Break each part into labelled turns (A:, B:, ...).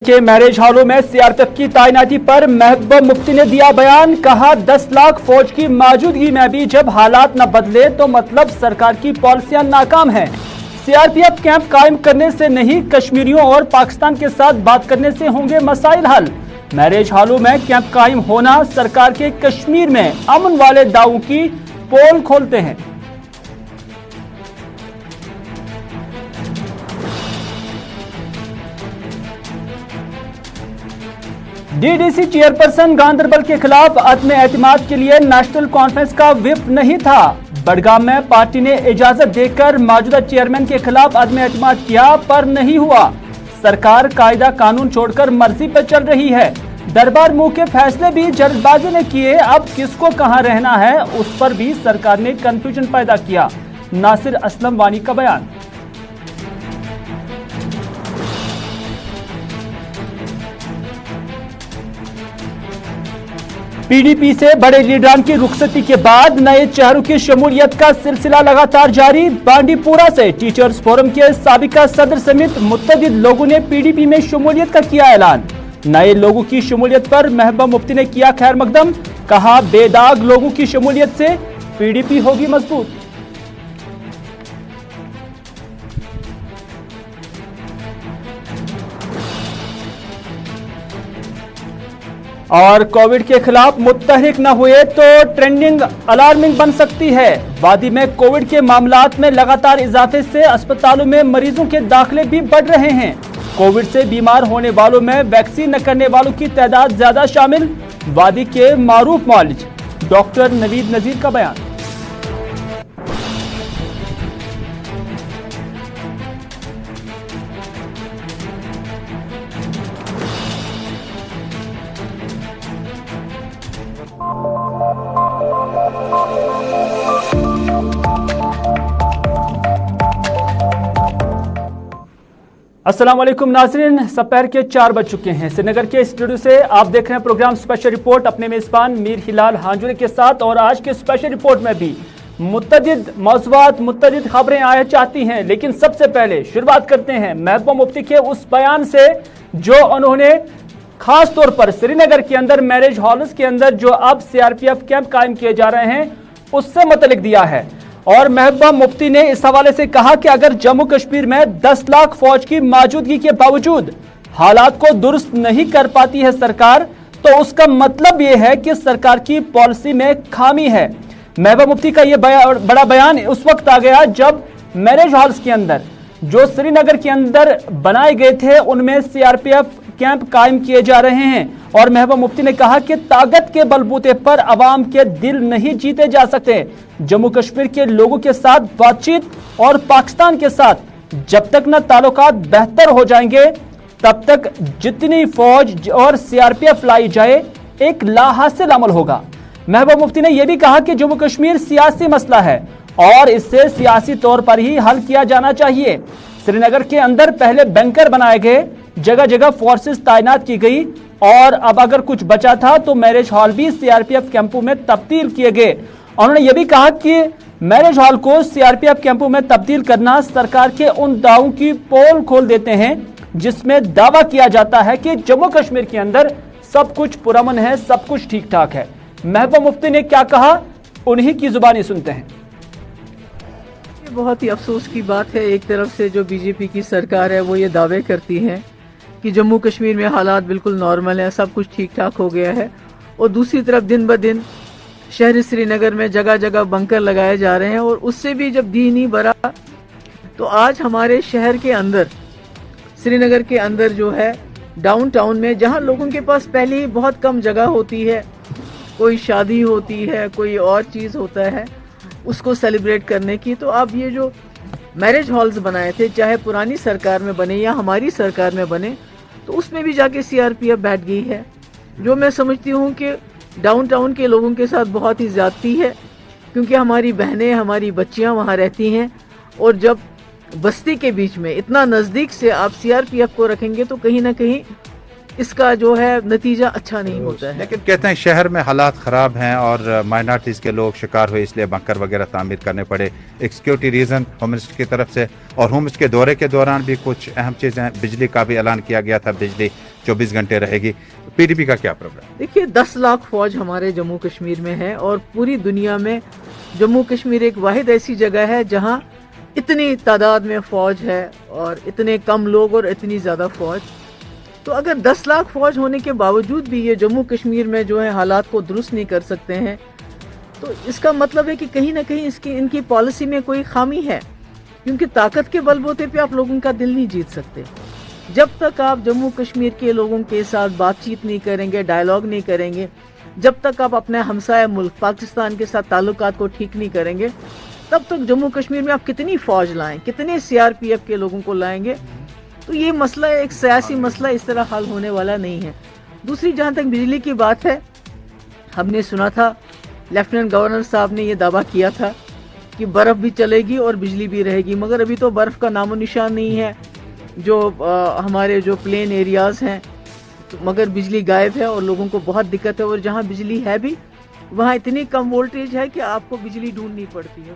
A: के मैरिज हॉलों में सीआरपीएफ की तैनाती पर महबूबा मुफ्ती ने दिया बयान। कहा 10 लाख फौज की मौजूदगी में भी जब हालात न बदले तो मतलब सरकार की पॉलिसियां नाकाम हैं। सीआरपीएफ कैंप कायम करने से नहीं, कश्मीरियों और पाकिस्तान के साथ बात करने से होंगे मसाइल हल। मैरिज हॉलों में कैंप कायम होना सरकार के कश्मीर में अमन वाले दावों की पोल खोलते हैं। डीडीसी चेयरपर्सन गांधरबल के खिलाफ अदम एतमाद के लिए नेशनल कॉन्फ्रेंस का व्हिप नहीं था। बडगाम में पार्टी ने इजाजत देकर मौजूदा चेयरमैन के खिलाफ अदम एतमाद किया पर नहीं हुआ। सरकार कायदा कानून छोड़कर मर्जी पर चल रही है। दरबार मुंह के फैसले भी जल्दबाजी ने किए। अब किसको कहां रहना है उस पर भी सरकार ने कंफ्यूजन पैदा किया। नासिर असलम वानी का बयान। पीडीपी से बड़े लीडरान की रुखसती के बाद नए चेहरों की शमूलियत का सिलसिला लगातार जारी। बांडीपुरा से टीचर्स फोरम के साबिका सदर समेत मुतअद्दिद लोगों ने पीडीपी में शमूलियत का किया ऐलान। नए लोगों की शमूलियत पर महबूबा मुफ्ती ने किया खैर मकदम। कहा बेदाग लोगों की शमूलियत से पीडीपी होगी मजबूत। और कोविड के खिलाफ मुत्तहरिक न हुए तो ट्रेंडिंग अलार्मिंग बन सकती है। वादी में कोविड के मामलात में लगातार इजाफे से अस्पतालों में मरीजों के दाखिले भी बढ़ रहे हैं। कोविड से बीमार होने वालों में वैक्सीन न करने वालों की तादाद ज्यादा शामिल। वादी के मारूफ मौलिज डॉक्टर नवीद नजीर का बयान। अस्सलाम वालेकुम नाज़रीन, दोपहर के 4 बज चुके हैं। श्रीनगर के स्टूडियो से आप देख रहे हैं प्रोग्राम स्पेशल रिपोर्ट अपने मेजबान मीर हिलाल हांजुरी के साथ। और आज के स्पेशल रिपोर्ट में भी मुतअद्दिद मौज़ूआत, मुतअद्दिद खबरें आया चाहती हैं, लेकिन सबसे पहले शुरुआत करते हैं महबूबा मुफ्ती के उस बयान से जो उन्होंने खास तौर पर श्रीनगर के अंदर मैरिज हॉल्स के अंदर जो अब सीआरपीएफ कैंप कायम किए जा रहे हैं उससे मुतल्लिक दिया है। और महबूबा मुफ्ती ने इस हवाले से कहा कि अगर जम्मू कश्मीर में 10 लाख फौज की मौजूदगी के बावजूद हालात को दुरुस्त नहीं कर पाती है सरकार, तो उसका मतलब यह है कि सरकार की पॉलिसी में खामी है। महबूबा मुफ्ती का यह बड़ा बयान उस वक्त आ गया जब मैरिज हॉल्स के अंदर जो श्रीनगर के अंदर बनाए गए थे उनमें सीआरपीएफ कैंप कायम किए जा रहे हैं। और महबूबा मुफ्ती ने कहा कि ताकत के बलबूते पर अवाम के दिल नहीं जीते जा सकते। जम्मू कश्मीर के लोगों के साथ बातचीत और पाकिस्तान के साथ जब तक न ताल्लुकात बेहतर हो जाएंगे तब तक जितनी फौज और सीआरपीएफ लाई जाए एक लाहासिल अमल होगा। महबूबा मुफ्ती ने यह भी कहा कि जम्मू कश्मीर सियासी मसला है और इससे सियासी तौर पर ही हल किया जाना चाहिए। श्रीनगर के अंदर पहले बैंकर बनाए गए, जगह जगह फोर्सेस तैनात की गई और अब अगर कुछ बचा था तो मैरिज हॉल भी सीआरपीएफ कैंपों में तब्दील किए गए। उन्होंने यह भी कहा कि मैरिज हॉल को सीआरपीएफ कैंपों में तब्दील करना सरकार के उन दावों की पोल खोल देते हैं जिसमें दावा किया जाता है कि जम्मू कश्मीर के अंदर सब कुछ पुरअमन है, सब कुछ ठीक ठाक है। महबूबा मुफ्ती ने क्या कहा उन्हीं की जुबानी सुनते हैं।
B: बहुत ही अफसोस की बात है, एक तरफ से जो बीजेपी की सरकार है वो ये दावे करती है कि जम्मू कश्मीर में हालात बिल्कुल नॉर्मल है, सब कुछ ठीक ठाक हो गया है, और दूसरी तरफ दिन ब दिन शहर श्रीनगर में जगह जगह बंकर लगाए जा रहे हैं। और उससे भी जब दी नहीं भरा तो आज हमारे शहर के अंदर, श्रीनगर के अंदर जो है डाउनटाउन में, जहां लोगों के पास पहले ही बहुत कम जगह होती है, कोई शादी होती है, कोई और चीज़ होता है उसको सेलिब्रेट करने की, तो अब ये जो मैरिज हॉल्स बनाए थे चाहे पुरानी सरकार में बने या हमारी सरकार में बने, तो उसमें भी जाके सीआरपीएफ बैठ गई है, जो मैं समझती हूँ कि डाउनटाउन के लोगों के साथ बहुत ही ज्यादती है, क्योंकि हमारी बहनें, हमारी बच्चियाँ वहाँ रहती हैं। और जब बस्ती के बीच में इतना नज़दीक से आप सीआरपीएफ को रखेंगे तो कहीं ना कहीं اس کا جو ہے نتیجہ اچھا نہیں ہوتا ہے.
C: لیکن کہتے ہیں شہر میں حالات خراب ہیں اور مائنارٹیز کے لوگ شکار ہوئے، اس لیے بنکر وغیرہ تعمیر کرنے پڑے. ایک سیکورٹی ریزن ہوم منسٹر کی طرف سے، اور ہوم منسٹر کے دورے کے دوران بھی کچھ اہم چیزیں، بجلی کا بھی اعلان کیا گیا تھا، بجلی 24 گھنٹے رہے گی. پی ڈی پی کا کیا پروگرام؟
B: دیکھیے 10 لاکھ فوج ہمارے جموں کشمیر میں ہے، اور پوری دنیا میں جموں کشمیر ایک واحد ایسی جگہ ہے جہاں اتنی تعداد میں فوج ہے اور اتنے کم لوگ اور اتنی زیادہ فوج. تو اگر 10 لاکھ فوج ہونے کے باوجود بھی یہ جموں کشمیر میں جو ہے حالات کو درست نہیں کر سکتے ہیں، تو اس کا مطلب ہے کہ کہیں نہ کہیں ان کی پالیسی میں کوئی خامی ہے. کیونکہ طاقت کے بل بوتے پہ آپ لوگوں کا دل نہیں جیت سکتے. جب تک آپ جموں کشمیر کے لوگوں کے ساتھ بات چیت نہیں کریں گے، ڈائیلاگ نہیں کریں گے، جب تک آپ اپنے ہمسایہ ملک پاکستان کے ساتھ تعلقات کو ٹھیک نہیں کریں گے، تب تک جموں کشمیر میں آپ کتنی فوج لائیں، کتنے CRPF کے لوگوں کو لائیں گے. تو یہ مسئلہ ایک سیاسی مسئلہ اس طرح حل ہونے والا نہیں ہے. دوسری جہاں تک بجلی کی بات ہے، ہم نے سنا تھا لیفٹیننٹ گورنر صاحب نے یہ دعویٰ کیا تھا کہ برف بھی چلے گی اور بجلی بھی رہے گی، مگر ابھی تو برف کا نام و نشان نہیں ہے. جو ہمارے جو پلین ایریاز ہیں مگر بجلی غائب ہے اور لوگوں کو بہت دقت ہے، اور جہاں بجلی ہے بھی وہاں اتنی کم وولٹیج ہے کہ آپ کو بجلی ڈھونڈنی پڑتی ہے.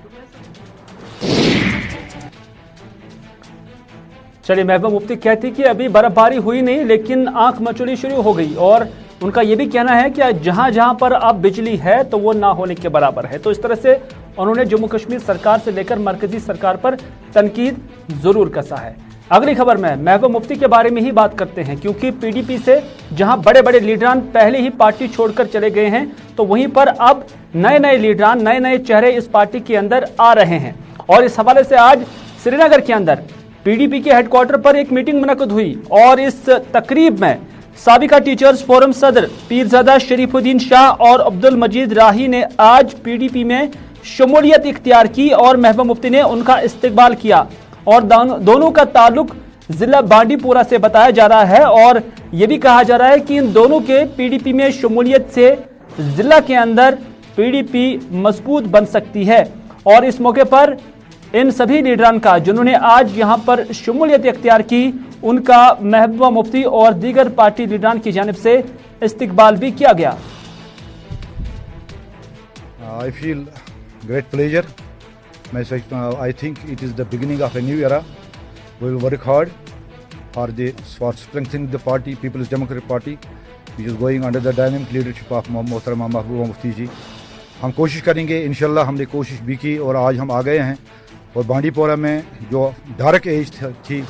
A: چلیے، محبوبہ مفتی کہتی کہ ابھی برف باری ہوئی نہیں لیکن آنکھ مچولی شروع ہو گئی، اور ان کا یہ بھی کہنا ہے کہ جہاں جہاں پر اب بجلی ہے تو وہ نہ ہونے کے برابر ہے. تو اس طرح سے انہوں نے جموں کشمیر سرکار سے لے کر مرکزی سرکار پر تنقید ضرور کسا ہے. اگلی خبر میں محبوبہ مفتی کے بارے میں ہی بات کرتے ہیں، کیونکہ PDP سے جہاں بڑے بڑے لیڈران پہلے ہی پارٹی چھوڑ کر چلے گئے ہیں، تو وہیں پر اب نئے لیڈران، نئے چہرے اس پارٹی کے اندر آ رہے ہیں. اور اس حوالے سے آج سری نگر کے اندر PDP کے ہیڈ کوارٹر پر ایک میٹنگ منعقد ہوئی، اور اس تقریب میں سابقہ ٹیچرز فورم صدر پیرزادہ شریف الدین شاہ اور عبد المجید راہی نے آج PDP میں شمولیت اختیار کی، اور محبوبہ مفتی نے ان کا استقبال کیا. اور دونوں کا تعلق ضلع بانڈی پورہ سے بتایا جا رہا ہے، اور یہ بھی کہا جا رہا ہے کہ ان دونوں کے PDP میں شمولیت سے ضلع کے اندر PDP مضبوط بن سکتی ہے. اور اس موقع پر ان سبھی لیڈران کا جنہوں نے آج یہاں پر شمولیت اختیار کی، ان کا محبوبہ مفتی اور دیگر پارٹی لیڈران کی جانب سے استقبال بھی کیا گیا.
D: I feel great pleasure. I think it is the beginning of a new era. We will work hard for strengthening the party, People's Democratic Party, which is going under the dynamic leadership of Mohtarama Mahbooba Mufti ji. ہم کوشش کریں گے، انشاءاللہ ہم نے کوشش بھی کی اور آج ہم آ گئے ہیں. اور بانڈی پورہ میں جو ڈارک ایج تھی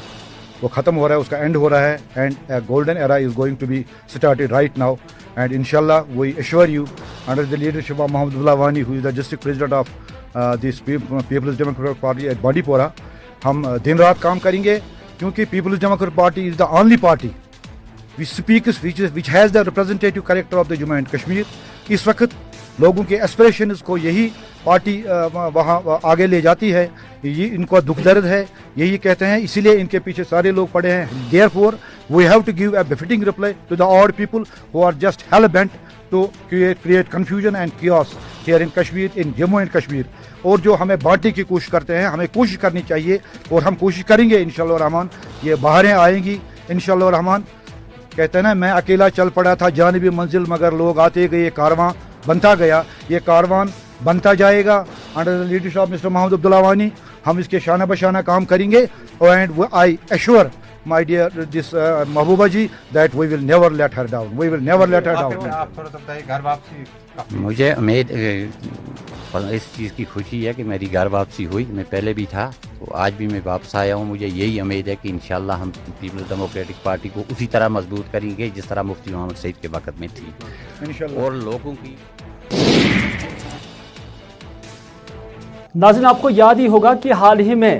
D: وہ ختم ہو رہا ہے، اس کا اینڈ ہو رہا ہے، and a golden era is going to be started right now. And انشاءاللہ we assure you under the leadership of Mohammad Allah Wani who is the district president of this People's Democratic Party at Bandipora. ہم دن رات کام کریں گے کیونکہ People's Democratic Party is the only party which has the representative character of the Jammu and Kashmir. اس وقت لوگوں کے ایسپریشنز کو یہی پارٹی وہاں آگے لے جاتی ہے، یہ ان کو دکھ درد ہے، یہی کہتے ہیں، اسی لیے ان کے پیچھے سارے لوگ پڑے ہیں. Therefore we have to give a befitting reply to the odd people who are just hell bent to create confusion and chaos here in Kashmir, in Jammu and Kashmir. اور جو ہمیں بانٹنے کی کوشش کرتے ہیں، ہمیں کوشش کرنی چاہیے اور ہم کوشش کریں گے انشاءاللہ الرحمن. یہ بہاریں آئیں گی انشاءاللہ الرحمن. کہتے ہیں نا، میں اکیلا چل پڑا تھا جانب منزل، مگر لوگ آتے گئے، کارواں بنتا گیا. یہ کاروان بنتا جائے گا under the leadership of mister Mohammad Abdullah Wani. ہم اس کے شانہ بشانہ کام کریں گے. And I assure my dear this Mehbooba ji that we will never let her down. We will never let her down.
C: آپ تھوڑا سا بتائیے گھر واپسی.
E: مجھے امید اس چیز کی خوشی ہے کہ میری گھر واپسی ہوئی. میں پہلے بھی تھا تو آج بھی میں واپس آیا ہوں. مجھے یہی امید ہے کہ انشاءاللہ ہم پیپلز ڈیموکریٹک پارٹی کو اسی طرح مضبوط کریں گے جس طرح مفتی محمد سعید کے وقت میں تھی انشاءاللہ. اور لوگوں کی
A: ناظرین، آپ کو یاد ہی ہوگا کہ حال ہی میں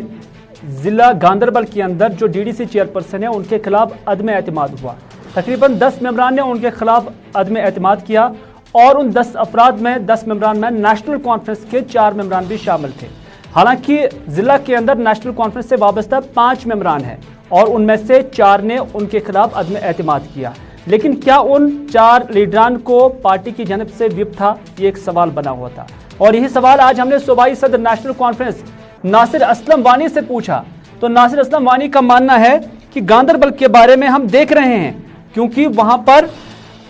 A: ضلع گاندربل کے اندر جو DDC چیئرپرسن ہیں ان کے خلاف عدم اعتماد ہوا. تقریباً 10 ممبران نے ان کے خلاف عدم اعتماد کیا، اور ان 10 افراد میں 10 ممبران میں نیشنل کانفرنس کے 4 ممبران بھی شامل تھے. حالانکہ ضلع کے اندر نیشنل کانفرنس سے وابستہ 5 ممبران ہیں اور ان میں سے 4 نے ان کے خلاف عدم اعتماد کیا. لیکن کیا ان 4 لیڈران کو پارٹی کی جانب سے وپ تھا؟ یہ ایک سوال بنا ہوا تھا، اور یہی سوال آج ہم نے صوبائی صدر نیشنل کانفرنس ناصر اسلم وانی سے پوچھا. تو ناصر اسلم وانی کا ماننا ہے کہ گاندربل کے بارے میں ہم دیکھ رہے ہیں क्योंकि वहां पर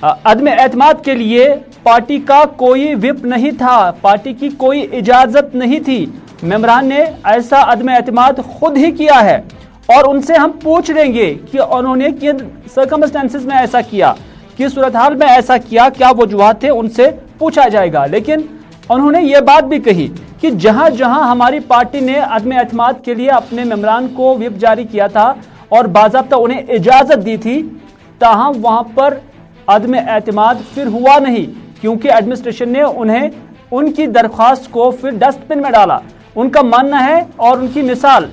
A: अदम एतमाद के लिए पार्टी का कोई विप नहीं था, पार्टी की कोई इजाजत नहीं थी। मेंबरान ने ऐसा अदम एतमाद खुद ही किया है और उनसे हम पूछ लेंगे कि उन्होंने किन सर्कमस्टेंसेस में ऐसा किया, किस सूरत हाल में ऐसा किया, क्या वजूहात थे, उनसे पूछा जाएगा। लेकिन उन्होंने ये बात भी कही कि जहां जहां हमारी पार्टी ने अदम एतमाद के लिए अपने मेंबरान को विप जारी किया था और बाज़ाब्ता उन्हें इजाजत दी थी, ताहम वहां पर अदम एतमाद फिर हुआ नहीं, क्योंकि एडमिनिस्ट्रेशन ने उन्हें उनकी दरख्वास्त को फिर डस्टबिन में डाला। उनका मानना है और उनकी मिसाल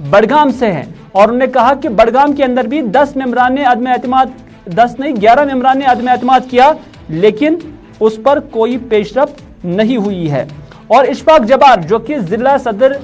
A: बड़गाम से है, और उन्होंने कहा कि बड़गाम के अंदर भी 10 मेंबरान ने अदम एतमाद, 10 नहीं 11 मेंबरान ने अदम एतमाद किया, लेकिन उस पर कोई पेशरफ्त नहीं हुई है। और इशफाक जबार जो कि जिला सदर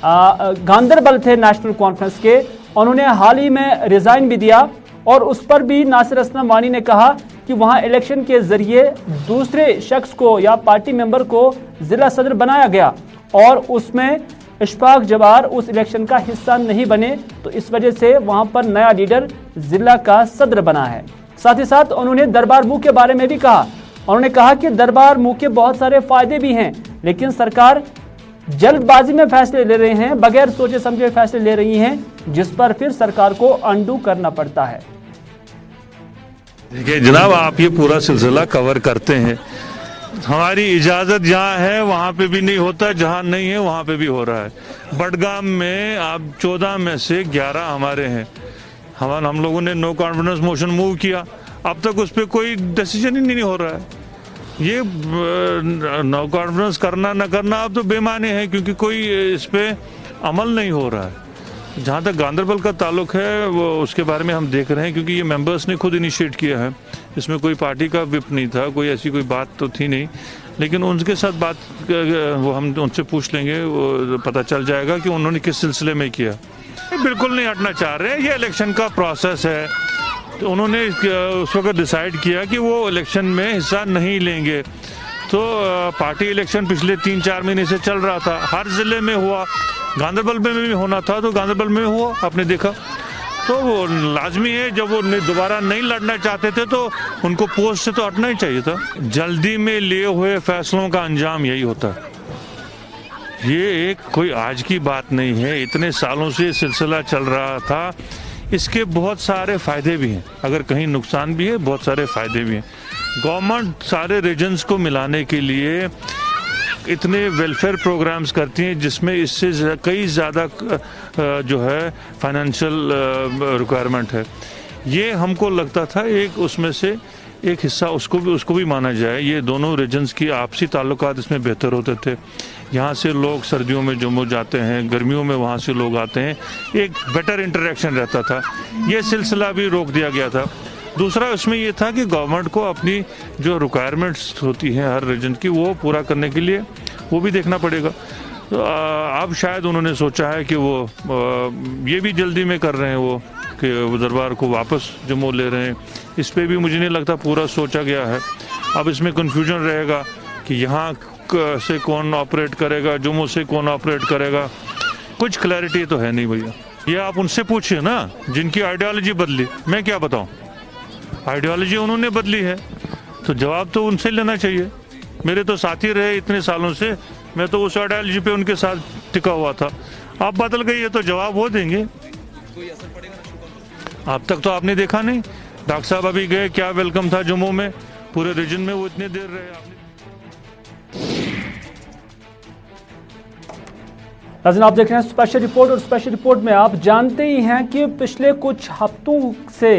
A: गांदरबल थे नेशनल कॉन्फ्रेंस के, उन्होंने हाल ही में रिजाइन भी दिया और उस पर भी नासिर असलम वानी ने कहा कि वहां इलेक्शन के जरिए दूसरे शख्स को या पार्टी मेंबर को जिला सदर बनाया गया और उसमें इशफाक जबार उस इलेक्शन का हिस्सा नहीं बने, तो इस वजह से वहां पर नया लीडर जिला का सदर बना है। साथ ही साथ उन्होंने दरबार मुंह के बारे में भी कहा। उन्होंने कहा कि दरबार मुंह के बहुत सारे फायदे भी हैं, लेकिन सरकार जल्दबाजी में फैसले ले रहे हैं, बगैर सोचे समझे फैसले ले रही हैं, जिस पर फिर सरकार को अंडू करना पड़ता है।
F: देखिए जनाब, आप ये पूरा सिलसिला कवर करते हैं। हमारी इजाजत जहाँ है वहाँ पे भी नहीं होता, जहाँ नहीं है वहाँ पे भी हो रहा है। बडगाम में आप 14 में से 11 हमारे हैं। हम लोगों ने नो कॉन्फिडेंस मोशन मूव किया, अब तक उस पर कोई डिसीजन ही नहीं हो रहा है। ये नो कॉन्फिडेंस करना न करना अब तो बेमाने है, क्योंकि कोई इस पे अमल नहीं हो रहा है। जहाँ तक गांदरबल का ताल्लुक है वो उसके बारे में हम देख रहे हैं, क्योंकि ये मेंबर्स ने खुद इनिशिएट किया है। इसमें कोई पार्टी का विप नहीं था, कोई ऐसी कोई बात तो थी नहीं, लेकिन उनके साथ बात वो हम उनसे पूछ लेंगे, वो पता चल जाएगा कि उन्होंने किस सिलसिले में किया। बिल्कुल नहीं हटना चाह रहे, ये इलेक्शन का प्रोसेस है। तो उन्होंने उस वक्त डिसाइड किया कि वो इलेक्शन में हिस्सा नहीं लेंगे। तो पार्टी इलेक्शन पिछले 3-4 महीने से चल रहा था, हर जिले में हुआ, गांदरबल में भी होना था तो गांदरबल में हुआ, आपने देखा। तो वो लाजमी है, जब वो दोबारा नहीं लड़ना चाहते थे तो उनको पोस्ट से तो हटना ही चाहिए था। जल्दी में लिए हुए फैसलों का अंजाम यही होता है। ये एक कोई आज की बात नहीं है, इतने सालों से सिलसिला चल रहा था। इसके बहुत सारे फायदे भी हैं, अगर कहीं नुकसान भी है बहुत सारे फायदे भी हैं। गवर्नमेंट सारे रीजन्स को मिलाने के लिए इतने वेलफेयर प्रोग्राम्स करती हैं, जिसमें इससे कई ज़्यादा जो है फाइनेंशियल रिक्वायरमेंट है। ये हमको लगता था एक उसमें से एक हिस्सा उसको भी माना जाए। ये दोनों रीजन्स की आपसी ताल्लुकात इसमें बेहतर होते थे। यहाँ से लोग सर्दियों में जम्मू जाते हैं, गर्मियों में वहाँ से लोग आते हैं, एक बेटर इंटरेक्शन रहता था। ये सिलसिला भी रोक दिया गया था। दूसरा इसमें ये था कि गवर्नमेंट को अपनी जो रिक्वायरमेंट्स होती हैं हर रीजन की, वो पूरा करने के लिए वो भी देखना पड़ेगा। तो अब शायद उन्होंने सोचा है कि वो ये भी जल्दी में कर रहे हैं वो कि वो दरबार को वापस जम्मू ले रहे हैं। इस पे भी मुझे नहीं लगता पूरा सोचा गया है। अब इसमें कन्फ्यूजन रहेगा कि यहाँ से कौन ऑपरेट करेगा, जम्मू से कौन ऑपरेट करेगा, कुछ क्लैरिटी तो है नहीं भैया। ये आप उनसे पूछिए ना जिनकी आइडियोलॉजी बदली, मैं क्या बताऊँ। आइडियोलॉजी उन्होंने बदली है तो जवाब तो उनसे लेना चाहिए। मेरे तो साथी रहे इतने सालों से, मैं तो उस आइडियोलॉजी पे उनके साथ टिका हुआ था। आप बदल गई है तो जवाब वो देंगे। अब तक तो आपने देखा नहीं, डॉक्टर साहब अभी गए, क्या वेलकम था जम्मू में, पूरे रीजन में वो इतने देर रहे। आपने
A: आप देख रहे हैं स्पेशल रिपोर्ट, और स्पेशल रिपोर्ट में आप जानते ही हैं कि पिछले कुछ हफ्तों से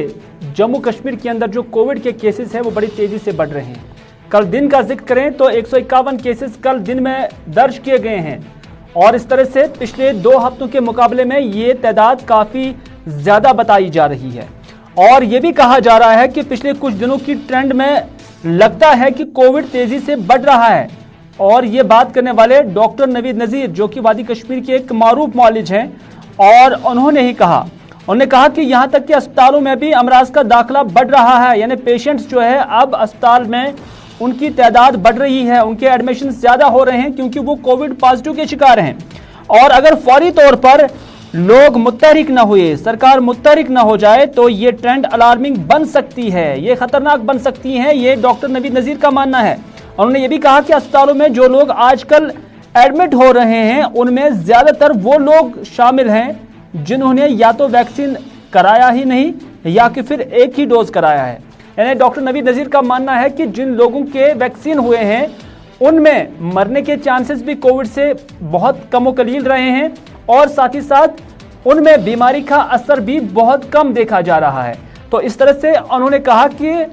A: जम्मू कश्मीर के अंदर जो कोविड के केसेस हैं वो बड़ी तेजी से बढ़ रहे हैं। कल दिन का जिक्र करें तो 151 केसेस कल दिन में दर्ज किए गए हैं, और इस तरह से पिछले 2 हफ्तों के मुकाबले में ये तादाद काफ़ी ज़्यादा बताई जा रही है। और ये भी कहा जा रहा है कि पिछले कुछ दिनों की ट्रेंड में लगता है कि कोविड तेज़ी से बढ़ रहा है। और ये बात करने वाले डॉक्टर नवीद नज़ीर जो कि वादी कश्मीर के एक मारूफ मौलिज हैं, और उन्होंने कहा कि यहाँ तक कि अस्पतालों में भी अमराज का दाखिला बढ़ रहा है, यानी पेशेंट्स जो है अब अस्पताल में उनकी तादाद बढ़ रही है, उनके एडमिशन ज़्यादा हो रहे हैं क्योंकि वो कोविड पॉजिटिव के शिकार हैं। और अगर फौरी तौर पर लोग मुतहरिक न हुए, सरकार मुतहरिक न हो जाए तो ये ट्रेंड अलार्मिंग बन सकती है, ये खतरनाक बन सकती है, ये डॉक्टर नवीद नज़ीर का मानना है। उन्होंने ये भी कहा कि अस्पतालों में जो लोग आजकल एडमिट हो रहे हैं उनमें ज़्यादातर वो लोग शामिल हैं जिन्होंने या तो वैक्सीन कराया ही नहीं या कि फिर एक ही डोज कराया है। यानी डॉक्टर नवीद नज़ीर का मानना है कि जिन लोगों के वैक्सीन हुए हैं उनमें मरने के चांसेस भी कोविड से बहुत कम कलील रहे हैं और साथ ही साथ उनमें बीमारी का असर भी बहुत कम देखा जा रहा है। तो इस तरह से उन्होंने कहा कि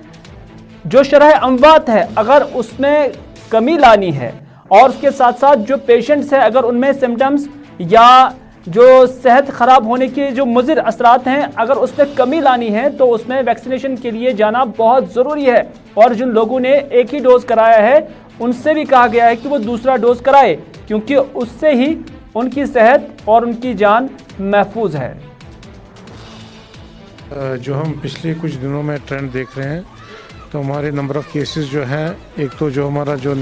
A: जो शरह अमवात है अगर उसमें कमी लानी है और उसके साथ साथ जो पेशेंट्स हैं अगर उनमें सिम्टम्स या जो सेहत ख़राब होने के जो मुज़िर असरात हैं अगर उसमें कमी लानी है तो उसमें वैक्सीनेशन के लिए जाना बहुत ज़रूरी है। और जिन लोगों ने एक ही डोज कराया है उनसे भी कहा गया है कि वो दूसरा डोज कराए क्योंकि उससे ही उनकी सेहत और उनकी जान महफूज है।
G: जो हम पिछले कुछ दिनों में ट्रेंड देख रहे हैं तो हमारे नंबर ऑफ़ केसेस जो हैं, एक तो जो हमारा जो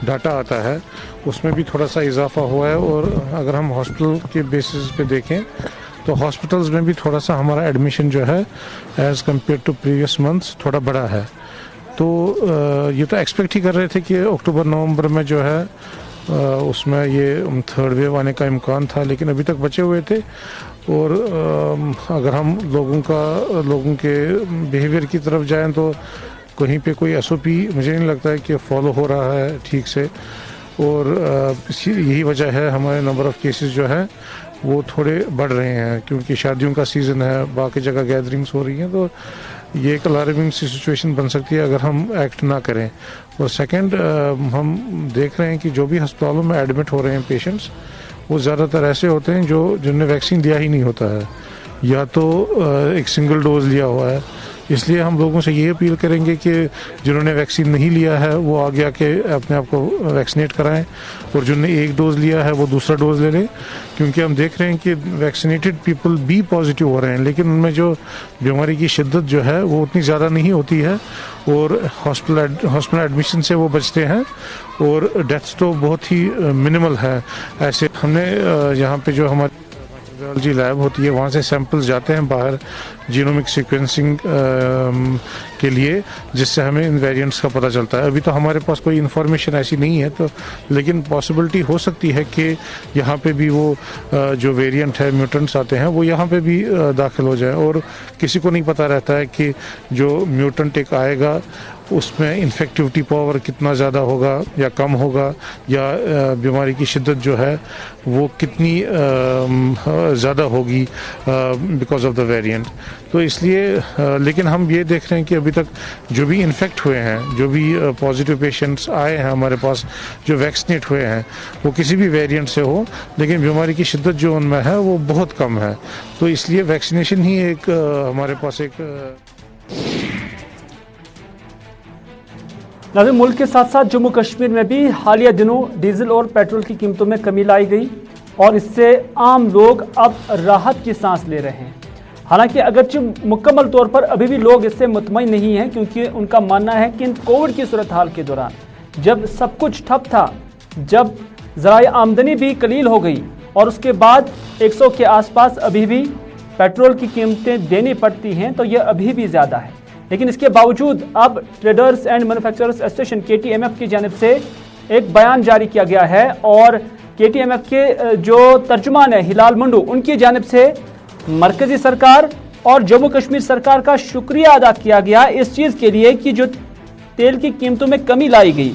G: डाटा आता है उसमें भी थोड़ा सा इजाफा हुआ है और अगर हम हॉस्पिटल के बेसिस पे देखें तो हॉस्पिटल्स में भी थोड़ा सा हमारा एडमिशन जो है as compared to previous months थोड़ा बड़ा है। तो ये तो एक्सपेक्ट ही कर रहे थे कि अक्टूबर नवंबर में जो है उसमें ये थर्ड वेव आने का इम्कान था, लेकिन अभी तक बचे हुए थे। और अगर हम लोगों के बिहेवियर की तरफ जाएं तो कहीं पे कोई एसओपी मुझे नहीं लगता है कि फॉलो हो रहा है ठीक से और यही वजह है हमारे नंबर ऑफ़ केसेस जो है वो थोड़े बढ़ रहे हैं क्योंकि शादियों का सीज़न है, बाकी जगह गैदरिंग्स हो रही हैं। तो ये एक अलार्मिंग सी सिचुएशन बन सकती है अगर हम एक्ट ना करें। और सेकंड, हम देख रहे हैं कि जो भी अस्पतालों में एडमिट हो रहे हैं पेशेंट्स वो ज़्यादातर ऐसे होते हैं जिन्होंने वैक्सीन लिया ही नहीं होता है या तो एक सिंगल डोज लिया हुआ है। इसलिए हम लोगों से ये अपील करेंगे कि जिन्होंने वैक्सीन नहीं लिया है वो आगे आके अपने आप को वैक्सीनेट कराएं और जिन्होंने एक डोज लिया है वो दूसरा डोज ले लें क्योंकि हम देख रहे हैं कि वैक्सीनेटेड पीपल भी पॉजिटिव हो रहे हैं लेकिन उनमें जो बीमारी की शिद्दत जो है वो उतनी ज़्यादा नहीं होती है और हॉस्पिटल एडमिशन से वो बचते हैं और डेथ्स तो बहुत ही मिनिमल है। ऐसे हमने यहाँ पे जो हमारी वायरोलॉजी लैब होती है वहाँ से सैंपल्स जाते हैं बाहर जीनोमिक सीक्वेंसिंग के लिए जिससे हमें इन वेरिएंट्स का पता चलता है। अभी तो हमारे पास कोई इन्फॉर्मेशन ऐसी नहीं है तो लेकिन पॉसिबिलिटी हो सकती है कि यहाँ पे भी वो जो वेरिएंट है म्यूटेंट्स आते हैं वो यहाँ पे भी दाखिल हो जाए और किसी को नहीं पता रहता है कि जो म्यूटेंट एक आएगा उसमें इन्फेक्टिविटी पावर कितना ज़्यादा होगा या कम होगा या बीमारी की शिद्दत जो है वो कितनी ज़्यादा होगी बिकॉज ऑफ द वेरिएंट। तो इसलिए लेकिन हम ये देख रहे हैं कि अभी तक जो भी इन्फेक्ट हुए हैं, जो भी पॉजिटिव पेशेंट्स आए हैं हमारे पास जो वैक्सीनेट हुए हैं वो किसी भी वेरिएंट से हो लेकिन बीमारी की शिद्दत जो उनमें है वो बहुत कम है। तो इसलिए वैक्सीनेशन ही एक हमारे पास एक
A: नाज़रीन, मुल्क के साथ साथ जम्मू कश्मीर में भी हालिया दिनों डीजल और पेट्रोल की कीमतों में कमी लाई गई और इससे आम लोग अब राहत की सांस ले रहे हैं। हालांकि अगरचे मुकम्मल तौर पर अभी भी लोग इससे मुतमईन नहीं हैं क्योंकि उनका मानना है कि कोविड की सूरत हाल के दौरान जब सब कुछ ठप था, जब ज़राए आमदनी भी कलील हो गई और उसके बाद 100 के आसपास अभी भी पेट्रोल की कीमतें देनी पड़ती हैं तो यह अभी भी ज़्यादा है। लेकिन इसके बावजूद अब traders and manufacturers association KTMF की जानिब से एक बयान जारी किया गया है और KTMF के जो तर्जुमान है हिलाल मंडू उनकी जानिब से मरकजी सरकार और जम्मू कश्मीर सरकार का शुक्रिया अदा किया गया इस चीज़ के लिए कि जो तेल की कीमतों में कमी लाई गई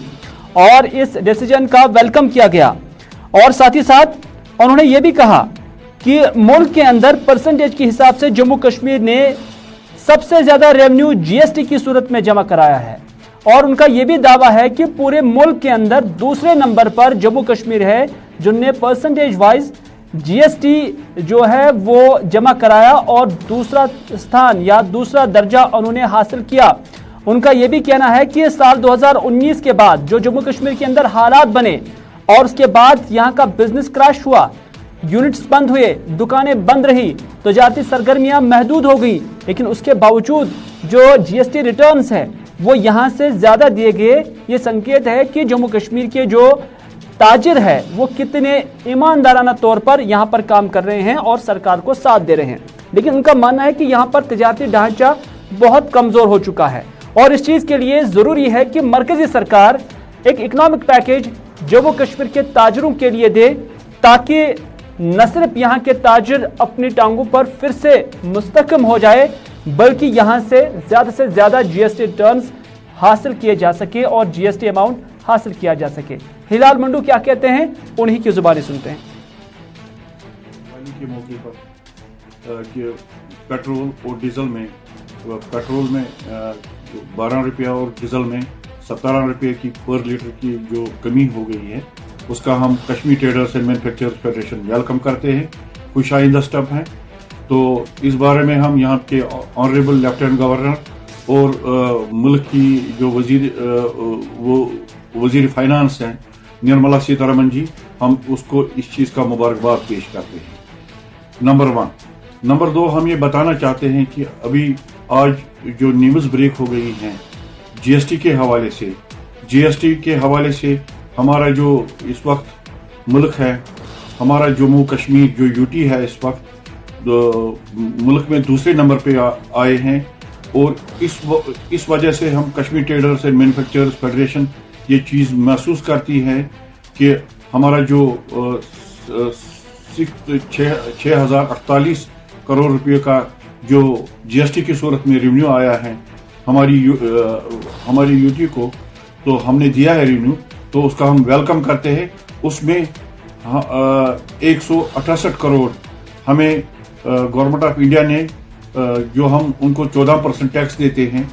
A: और इस डिसीजन का वेलकम किया गया। और साथ ही साथ उन्होंने ये भी कहा कि मुल्क के अंदर परसेंटेज के हिसाब से जम्मू कश्मीर ने सबसे ज्यादा रेवेन्यू GST की सूरत में जमा कराया है और उनका यह भी दावा है कि पूरे मुल्क के अंदर दूसरे नंबर पर जम्मू कश्मीर है जिनने परसेंटेज वाइज GST जो है वो जमा कराया और दूसरा स्थान या दूसरा दर्जा उन्होंने हासिल किया। उनका यह भी कहना है कि साल 2019 के बाद जो जम्मू कश्मीर के अंदर हालात बने और उसके बाद यहाँ का बिजनेस क्रैश हुआ, यूनिट्स बंद हुए, दुकानें बंद रही, तजारती सरगर्मियां महदूद हो गई, लेकिन उसके बावजूद जो GST रिटर्न्स है वो यहाँ से ज़्यादा दिए गए। ये संकेत है कि जम्मू कश्मीर के जो ताजिर है वो कितने ईमानदाराना तौर पर यहाँ पर काम कर रहे हैं और सरकार को साथ दे रहे हैं। लेकिन उनका मानना है कि यहाँ पर तजारती ढांचा बहुत कमजोर हो चुका है और इस चीज के लिए जरूरी है कि मरकजी सरकार एक इकोनॉमिक पैकेज जम्मू कश्मीर के ताजिरों के लिए दे, ताकि न सिर्फ यहाँ के ताजिर अपनी टांगों पर फिर से मुस्तकम हो जाए, बल्कि यहाँ से ज्यादा जीएसटी टर्न्स हासिल किए जा सके और जीएसटी अमाउंट हासिल किया जा सके। हिलाल मंडू क्या कहते हैं, उन्हीं की जुबानी सुनते हैं।
H: के मौके पर कि पेट्रोल और डीजल में, पेट्रोल में 12 रुपया और डीजल में 17 रुपये की पर लीटर की जो कमी हो गई है, उसका हम Kashmir traders and manufacturers federation welcome करते हैं, खुश आइंदा स्टेप हैं। तो इस बारे में हम यहाँ के ऑनरेबल लेफ्टिनेंट गवर्नर और मुल्क की जो वजीर फाइनेंस हैं निर्मला सीतारमन जी, हम उसको इस चीज़ का मुबारकबाद पेश करते हैं। नंबर 1। नंबर 2, हम ये बताना चाहते हैं कि अभी आज जो न्यूज़ ब्रेक हो गई हैं जीएसटी के हवाले से हमारा जो इस वक्त मुल्क है, हमारा जम्मू कश्मीर जो यूटी है इस वक्त मुल्क में दूसरे नंबर पे आए हैं और इस वजह से हम Kashmir traders and manufacturers federation ये चीज़ महसूस करती है कि हमारा जो 6,048 करोड़ रुपये का जो जीएसटी की सूरत में रेवेन्यू आया है हमारी यूटी को, तो हमने दिया है रेवेन्यू, तो उसका हम वेलकम करते हैं। उसमें 168 करोड़ हमें गवर्नमेंट ऑफ इंडिया ने जो हम उनको 14% टैक्स देते हैं,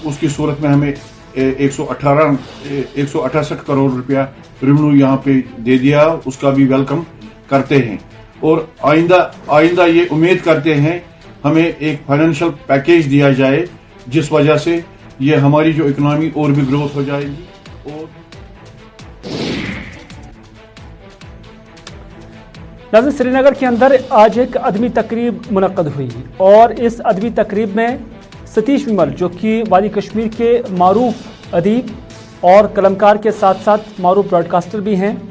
H: उसकी सूरत में हमें 168 करोड़ रुपया रेवेन्यू यहाँ पे दे दिया, उसका भी वेलकम करते हैं। और आइंदा ये उम्मीद करते हैं हमें एक फाइनेंशियल पैकेज दिया जाए जिस वजह से ये हमारी जो इकोनॉमी और भी ग्रोथ हो जाएगी। और
A: नाज़रीन, श्रीनगर के अंदर आज एक अदबी तकरीब मुनक्कद हुई और इस अदबी तकरीब में सतीश विमल जो कि वादी कश्मीर के मारूफ अदीब और कलमकार के साथ साथ मारूफ ब्रॉडकास्टर भी हैं,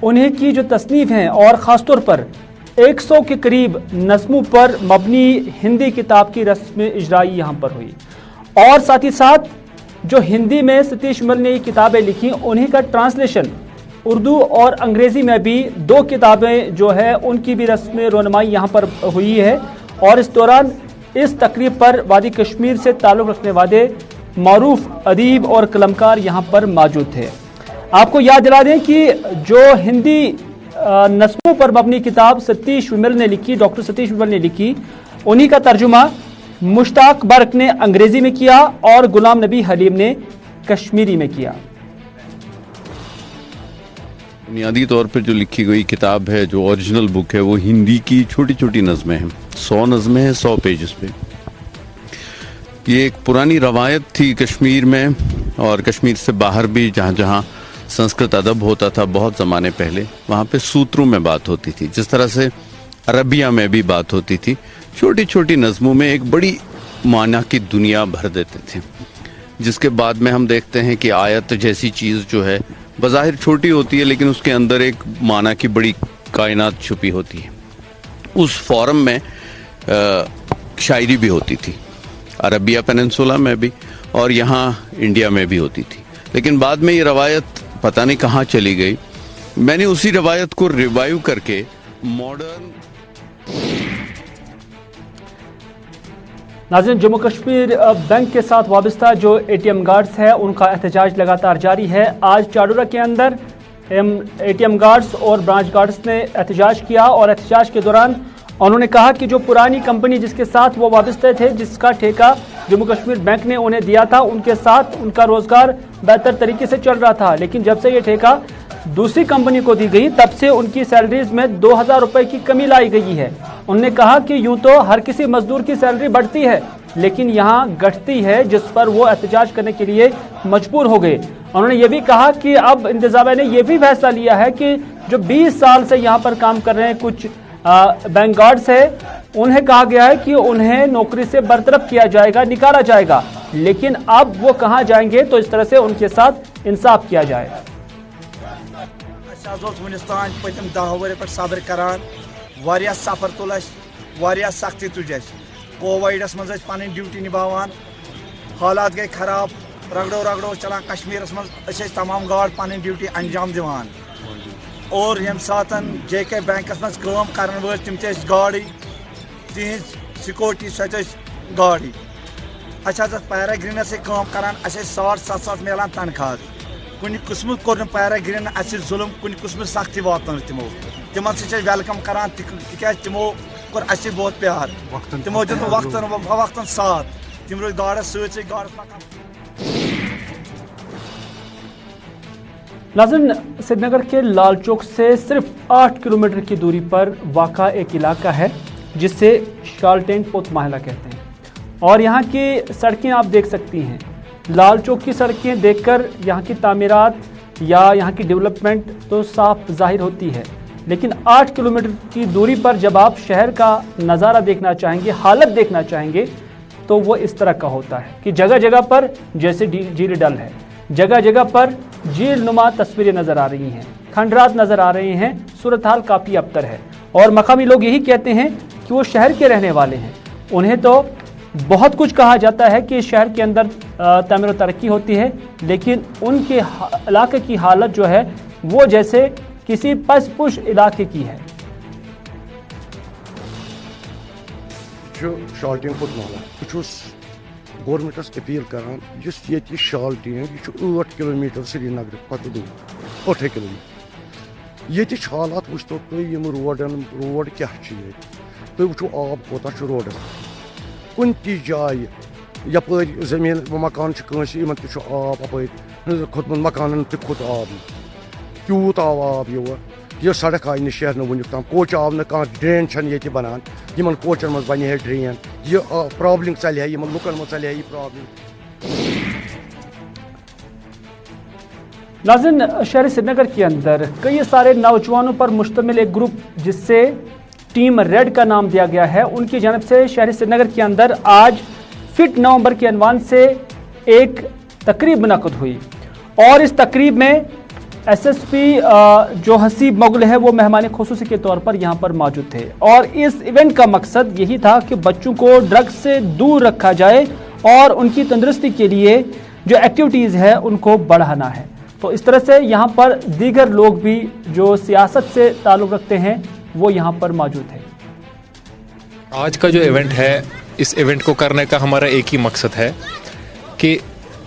A: उन्हीं की जो तसनीफ हैं और ख़ासतौर पर 100 के करीब नज़्मों पर मबनी हिंदी किताब की रस्म इजराई यहाँ पर हुई और साथ ही साथ जो हिंदी में सतीश विमल ने ये किताबें लिखी, उन्हीं का ट्रांसलेशन उर्दू और अंग्रेज़ी में भी 2 किताबें जो है उनकी भी रस्म रोनमाई यहाँ पर हुई है। और इस दौरान इस तकरीब पर वादी कश्मीर से ताल्लुक़ रखने वाले मारूफ अदीब और कलमकार यहाँ पर मौजूद थे। आपको याद दिला दें कि जो हिंदी नस्मों पर मबनी किताब सतीश विमल ने लिखी, डॉक्टर सतीश विमल ने लिखी, उन्हीं का तर्जुमा मुश्ताक बर्क ने अंग्रेजी में किया और गुलाम नबी हलीम ने कश्मीरी में किया।
I: बुनियादी तौर पर जो लिखी गई किताब है, जो ओरिजिनल बुक है, वो हिंदी की छोटी छोटी नज़में हैं। 100 नज़में हैं 100 पेजेस पे। ये एक पुरानी रवायत थी कश्मीर में और कश्मीर से बाहर भी, जहाँ जहाँ संस्कृत अदब होता था बहुत ज़माने पहले, वहाँ पे सूत्रों में बात होती थी। जिस तरह से अरबिया में भी बात होती थी, छोटी छोटी नज़मों में एक बड़ी माना की दुनिया भर देते थे, जिसके बाद में हम देखते हैं कि आयत जैसी चीज़ जो है बज़ाहिर छोटी होती है लेकिन उसके अंदर एक माना की बड़ी कायनात छुपी होती है। उस फॉरम में शायरी भी होती थी, अरबिया पेनिनसुला में भी और यहाँ इंडिया में भी होती थी। लेकिन बाद में ये रवायत पता नहीं कहाँ चली गई। मैंने उसी रवायत को रिवाइव करके मॉडर्न।
A: नाज़रीन, जम्मू कश्मीर बैंक के साथ वाबस्ता जो एटीएम गार्ड्स है उनका एहतजाज लगातार जारी है। आज चाडोरा के अंदर एटीएम गार्ड्स और ब्रांच गार्ड्स ने एहतजाज किया और एहतजाज के दौरान उन्होंने कहा कि जो पुरानी कंपनी जिसके साथ वो वाबस्ते थे, जिसका ठेका जम्मू कश्मीर बैंक ने उन्हें दिया था, उनके साथ उनका रोजगार बेहतर तरीके से चल रहा था। लेकिन जब से ये ठेका दूसरी कंपनी को दी गई तब से उनकी सैलरीज में 2000 रुपए की कमी लाई गई है। उन्होंने कहा कि यूं तो हर किसी मजदूर की सैलरी बढ़ती है लेकिन यहाँ घटती है, जिस पर वो एहतजाज करने के लिए मजबूर हो गए। उन्होंने ये भी कहा कि अब इंतजामिया ने यह भी फैसला लिया है कि जो 20 साल से यहाँ पर काम कर रहे हैं कुछ बैंक गार्ड्स है, उन्हें कहा गया है कि उन्हें नौकरी से बरतरफ किया जाएगा, निकाला जाएगा, लेकिन अब वो कहाँ जाएंगे तो इस तरह से उनके साथ इंसाफ किया जाए।
J: वनिस तान पतम 10 वर पे सब्र करान वारिया सफर तुल वारिया सख्ती तुज कोविडस मज पन ड्यूटी निभावान हालात गई खराब रगड़ो रगड़ो चलान कश्मीरस मज तमाम गार्ड पन ड्यूटी अंजाम दिवान और यम सात JK बैंकस मज काम करन वल तिम ते गाड़ी तिज सिक्योरिटी सत गाड़ी अच्छा पैराग्रीनस से काम करान 7,500 मिलान तनख्वाह कुन किस्म कोर पैराग्रीन जुल्म कुन किस्म सख्ती वातन तिमो तिमन से वेलकम करान तिक तिमो कोर बहुत प्यार तिमो दिन वक्तन साथ तिम रोज गाड़स सत गाड़स
A: नाज़रीन, श्रीनगर के लाल चौक से सिर्फ 8 किलोमीटर की दूरी पर वाक़ा एक इलाका है जिसे शालटेन पोत महला कहते हैं और यहाँ की सड़कें आप देख सकती हैं। लाल चौक की सड़कें देखकर यहाँ की तामीरात या यहाँ की डेवलपमेंट तो साफ जाहिर होती है, लेकिन 8 किलोमीटर की दूरी पर जब आप शहर का नज़ारा देखना चाहेंगे, हालत देखना चाहेंगे, तो वो इस तरह का होता है कि जगह जगह पर जैसे झील डल है, जगह जगह पर झील नुमा तस्वीरें नज़र आ रही हैं, खंडरात नज़र आ रहे हैं, सूरत हाल काफ़ी अबतर है। और मकामी लोग यही कहते हैं कि वो शहर के रहने वाले हैं, उन्हें तो बहुत कुछ कहा जाता है कि शहर के अंदर तामीर और तरक्की होती है, लेकिन उनके इलाके की हालत जो है वो जैसे किसी पसपुश इलाके की है।
K: जो शालटेन पोत महला गवर्नमेंटस अपील करान ये शालटेन यह 8 किलोमीटर श्रीनगर पत दूर 8 किलोमीटर ये हालात वो तुम रोड क्या तुम वो आब कोता रोड कुन जाए यपर जमीन मकान इन आब अप खोतम मकान खोत आब तूत आव आब यह सड़क आई शहर वुनिक तम कोच आव न ड्रेन ये बनान इन कोचन मज बन है ड्रेन यह प्रॉब्लम चल है लुकन मज चल यह प्रॉब्लम।
A: नाज़रीन, शहर श्रीनगर के अंदर कई सारे नौजवानों पर मुश्तमिल एक ग्रुप जिससे टीम रेड का नाम दिया गया है, उनकी जानब से शहर श्रीनगर के अंदर आज फिट नवंबर के अनवान से एक तकरीब मुनक़द हुई और इस तकरीब में SSP जो हसीब मुग़ल है वो मेहमान ख़ुसूसी के तौर पर यहाँ पर मौजूद थे और इस इवेंट का मकसद यही था कि बच्चों को ड्रग्स से दूर रखा जाए और उनकी तंदुरुस्ती के लिए जो एक्टिविटीज़ है उनको बढ़ाना है। तो इस तरह से यहाँ पर दीगर लोग भी जो सियासत से ताल्लुक़ रखते हैं वो यहाँ पर मौजूद है।
L: आज का जो इवेंट है, इस इवेंट को करने का हमारा एक ही मकसद है कि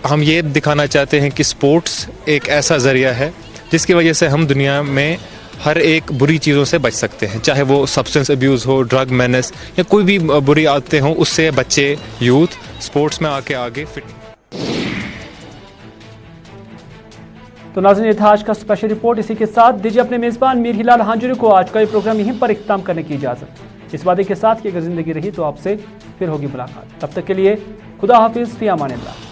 L: हम ये दिखाना चाहते हैं कि स्पोर्ट्स एक ऐसा ज़रिया है जिसकी वजह से हम दुनिया में हर एक बुरी चीज़ों से बच सकते हैं, चाहे वो सब्सटेंस अब्यूज़ हो, ड्रग मेनेस या कोई भी बुरी आदतें हों, उससे बच्चे यूथ स्पोर्ट्स में आके आगे फिट।
A: तो नाज़रीन, ये था आज का स्पेशल रिपोर्ट। इसी के साथ दीजिए अपने मेज़बान मीर हिलाल हांजुरी को आज का ये प्रोग्राम यहीं पर इख्तिताम करने की इजाज़त, इस वादे के साथ कि अगर ज़िंदगी रही तो आपसे फिर होगी मुलाकात। तब तक के लिए खुदा हाफिज़, फ़ी अमान अल्लाह।